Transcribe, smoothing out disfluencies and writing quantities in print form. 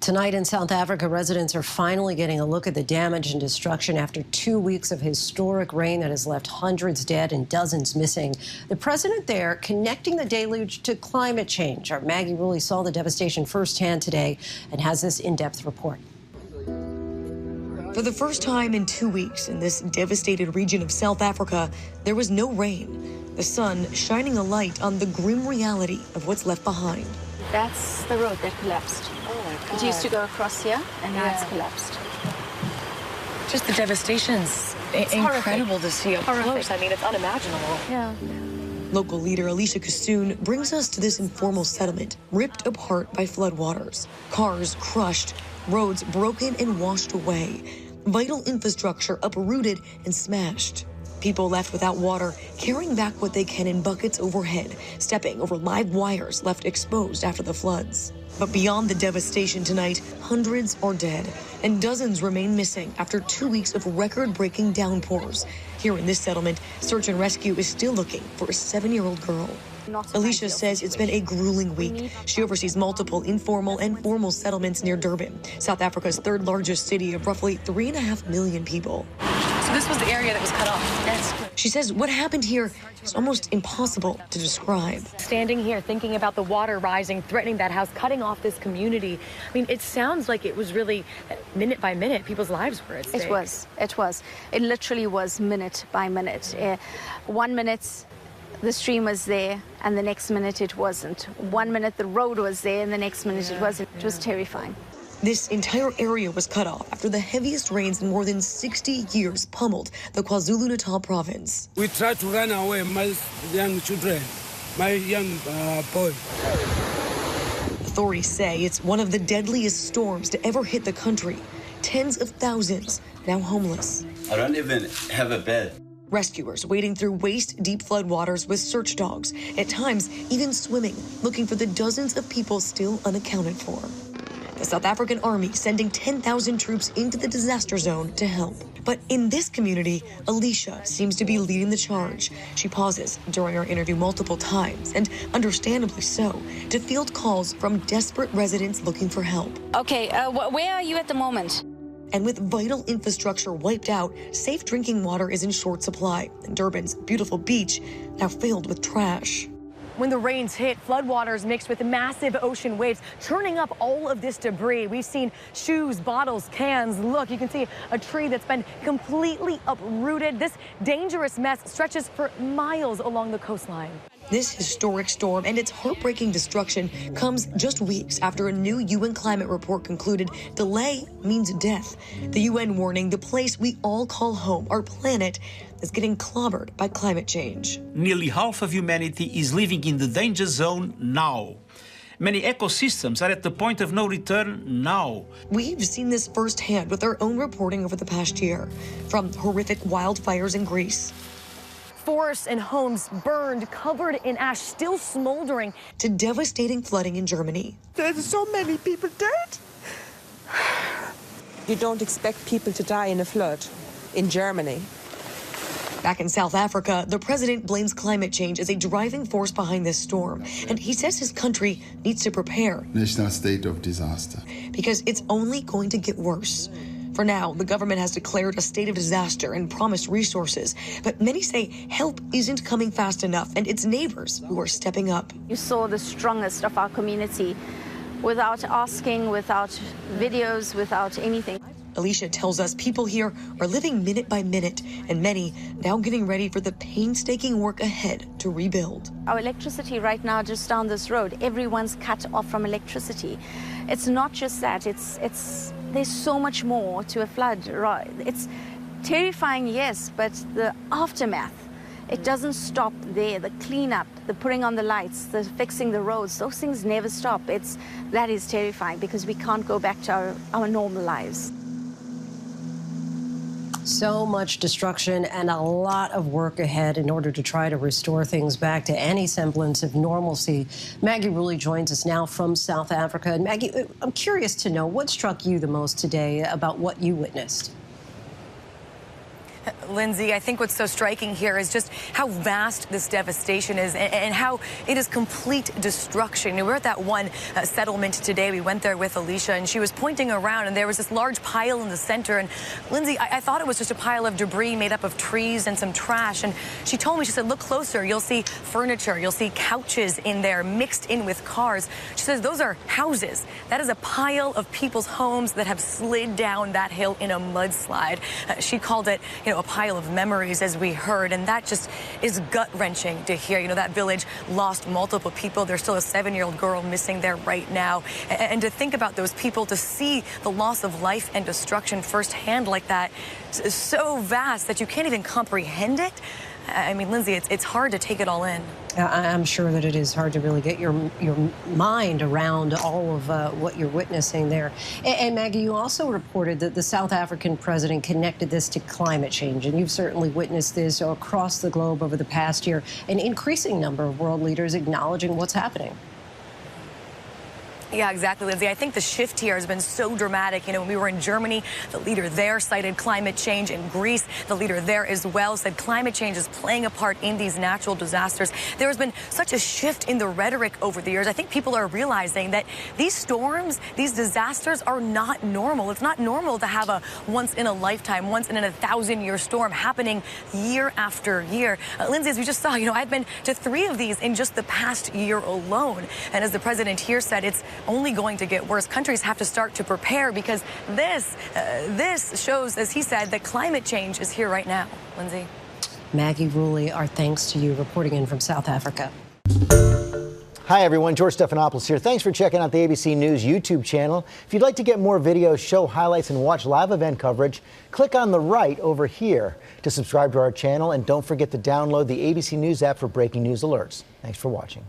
Tonight in South Africa, residents are finally getting a look at the damage and destruction after 2 weeks of historic rain that has left hundreds dead and dozens missing. The president there connecting the deluge to climate change. Our Maggie Rulli saw the devastation firsthand today and has this in-depth report. For the first time in 2 weeks in this devastated region of South Africa, there was no rain. The sun shining a light on the grim reality of what's left behind. That's the road that collapsed. Oh my God. It used to go across here, and now it's collapsed. Just the devastation's incredible to see up close. I mean, it's unimaginable. Yeah. Local leader Alicia Kassoon brings us to this informal settlement, ripped apart by floodwaters. Cars crushed, roads broken and washed away. Vital infrastructure uprooted and smashed. People left without water, carrying back what they can in buckets overhead, stepping over live wires left exposed after the floods. But beyond the devastation tonight, hundreds are dead, and dozens remain missing after 2 weeks of record-breaking downpours. Here in this settlement, search and rescue is still looking for a 7-year-old girl. Alicia says it's been a grueling week. She oversees multiple informal and formal settlements near Durban, South Africa's third largest city of roughly 3.5 million people. So this was the area that was cut off. She says what happened here is almost impossible to describe. Standing here thinking about the water rising, threatening that house, cutting off this community. I mean, it sounds like it was really minute by minute, people's lives were at stake. It was. It literally was minute by minute. 1 minute, the stream was there, and the next minute it wasn't. 1 minute the road was there, and the next minute it wasn't. It was terrifying. This entire area was cut off after the heaviest rains in more than 60 years pummeled the KwaZulu-Natal province. We tried to run away, my young children, my young boy. Authorities say it's one of the deadliest storms to ever hit the country. Tens of thousands now homeless. I don't even have a bed. Rescuers wading through waist-deep floodwaters with search dogs, at times even swimming, looking for the dozens of people still unaccounted for. The South African Army sending 10,000 troops into the disaster zone to help. But in this community, Alicia seems to be leading the charge. She pauses during our interview multiple times, and understandably so, to field calls from desperate residents looking for help. Okay, where are you at the moment? And with vital infrastructure wiped out, safe drinking water is in short supply, and Durban's beautiful beach now filled with trash. When the rains hit, floodwaters mixed with massive ocean waves, churning up all of this debris. We've seen shoes, bottles, cans. Look, you can see a tree that's been completely uprooted. This dangerous mess stretches for miles along the coastline. This historic storm and its heartbreaking destruction comes just weeks after a new UN climate report concluded delay means death. The UN warning the place we all call home, our planet, is getting clobbered by climate change. Nearly half of humanity is living in the danger zone now. Many ecosystems are at the point of no return now. We've seen this firsthand with our own reporting over the past year, from horrific wildfires in Greece, Forests and homes burned, covered in ash, still smoldering, to devastating flooding in Germany. There's so many people dead. You don't expect people to die in a flood in Germany. Back in South Africa, the president blames climate change as a driving force behind this storm, and he says his country needs to prepare. National state of disaster. Because it's only going to get worse. For now, the government has declared a state of disaster and promised resources, but many say help isn't coming fast enough, and it's neighbors who are stepping up. You saw the strongest of our community without asking, without videos, without anything. Alicia tells us people here are living minute by minute, and many now getting ready for the painstaking work ahead to rebuild. Our electricity right now, just down this road, everyone's cut off from electricity. It's not just that, there's so much more to a flood. Right? It's terrifying, yes, but the aftermath, it doesn't stop there. The cleanup, the putting on the lights, the fixing the roads, those things never stop. That is terrifying because we can't go back to our normal lives. So much destruction and a lot of work ahead in order to try to restore things back to any semblance of normalcy. Maggie Rulli joins us now from South Africa. And Maggie, I'm curious to know what struck you the most today about what you witnessed. Lindsay, I think what's so striking here is just how vast this devastation is and how it is complete destruction. We're at that one settlement today. We went there with Alicia, and she was pointing around, and there was this large pile in the center. And Lindsay, I thought it was just a pile of debris made up of trees and some trash. And she told me, she said, look closer. You'll see furniture. You'll see couches in there mixed in with cars. She says those are houses. That is a pile of people's homes that have slid down that hill in a mudslide. She called it, a pile of memories, as we heard, and that just is gut-wrenching to hear. That village lost multiple people. There's still a 7-year-old girl missing there right now. And to think about those people, to see the loss of life and destruction firsthand like that is so vast that you can't even comprehend it. I mean, Lindsay, it's hard to take it all in. I'm sure that it is hard to really get your mind around all of what you're witnessing there. And Maggie, you also reported that the South African president connected this to climate change, and you've certainly witnessed this across the globe over the past year, an increasing number of world leaders acknowledging what's happening. Yeah, exactly, Lindsay. I think the shift here has been so dramatic. When we were in Germany, the leader there cited climate change. In Greece, the leader there as well said climate change is playing a part in these natural disasters. There has been such a shift in the rhetoric over the years. I think people are realizing that these storms, these disasters are not normal. It's not normal to have a once-in-a-lifetime, once-in-a-1,000-year storm happening year after year. Lindsay, as we just saw, I've been to 3 of these in just the past year alone. And as the president here said, it's only going to get worse. Countries have to start to prepare because this shows, as he said, that climate change is here right now. Lindsay. Maggie Rulli, our thanks to you reporting in from South Africa. Hi, everyone. George Stephanopoulos here. Thanks for checking out the ABC News YouTube channel. If you'd like to get more videos, show highlights, and watch live event coverage, click on the right over here to subscribe to our channel. And don't forget to download the ABC News app for breaking news alerts. Thanks for watching.